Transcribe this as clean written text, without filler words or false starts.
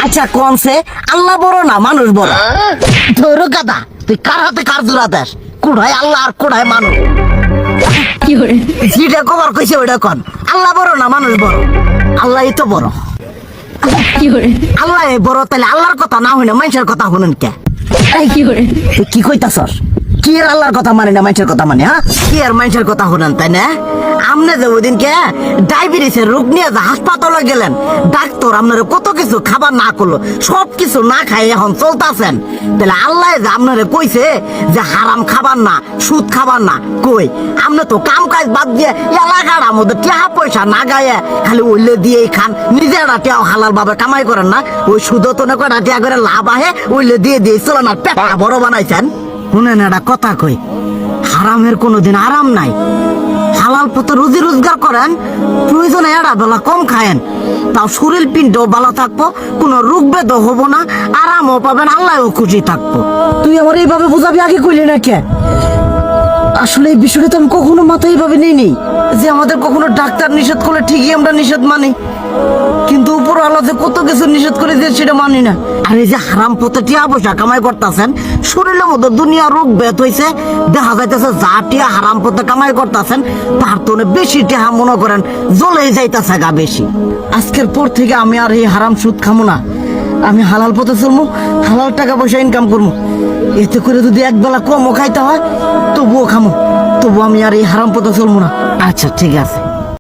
আচ্ছা কোনছে আল্লাহ বড় না মানুষ বড়? ধরো গাদা, তুই কার হাতে কার জোড়া দেশ? কোড়ায় আল্লাহ আর কোড়ায় মানুষ। যেটা কবার কইছে ওইটা কন। আল্লাহ বড় না মানুষ বড়? আল্লাহই তো বড়। আল্লাহ বড়, তাহলে আল্লাহর কথা না হইনা মানুষের কথা শুনেন কে? তুই কি কইতাছস? কি আর আল্লাহর কথা মানে না মানুষের কথা মানে? হ্যাঁ, কি আর মানুষের কথা শুনেন তাই না? আমনে যে ওই দিনকে ডায়াবেটিসের রোগ নিয়ে যে হাসপাতালে গেলেন, ডাক্তার আপনার কত কিছু খাবার না করলো, সব কিছু না খাই এখন চলতেছেন। তাহলে আল্লাহ যে আপনারে কইছে যে হারাম খাবার না, সুদ খাবার না, কই আপনি তো কাম কাজ বাদ দিয়ে এলাকার আমাদের টাকা পয়সা না গায়ে খালি ওইলে দিয়েই খান, নিজেরা টেও হালাল ভাবে কামাই করেন না, ওই সুদও তো না কটা টিয়া করে লাভ আহে ওইলে দিয়ে দিয়ে চলেন আর পেটটা বড় বানাইছেন। শুনেন একটা কথা কই, হারামের কোনোদিন আরাম নাই। হালাল পথে রুজি রোজগার করেন, প্রয়োজনে এড়া বেলা কম খায়েন, তাও শরীর পিণ্ডও ভালো থাকবো, কোনো রোগ বেদও হবো না, আরামও পাবেন, আল্লাহও খুশি থাকবো। তুই আমার এইভাবে বুঝাবি আগে কইলি না কে? আসলে এই বিষয়টা তো আমি কখনো মাথায় এইভাবে নিইনি যে আমাদের কখনো ডাক্তার নিষেধ করলে ঠিকই আমরা নিষেধ মানি, কিন্তু উপর আল্লাহ যে কত কিছু নিষেধ করে দিয়ে সেটা মানি না। আর এই যে হারাম পথে টিয়া পয়সা কামাই করতেছেন, শরীরের মধ্যে দুনিয়া রোগ ব্যাত হয়েছে, দেখা যাইতেছে যা টিয়া হারাম পথে কামাই করতেছেন তার তো বেশি টিয়া মনে করেন জ্বলে যাইতেছে গা বেশি। আজকের পর থেকে আমি আর এই হারাম সুদ খামো না, আমি হালাল পথে চলবো, হালাল টাকা পয়সা ইনকাম করবো। এতে করে যদি একবেলা কমও খাইতে হয় তবুও খামো, তবু আমি আর এই হারাম পথে চলবো না। আচ্ছা ঠিক আছে।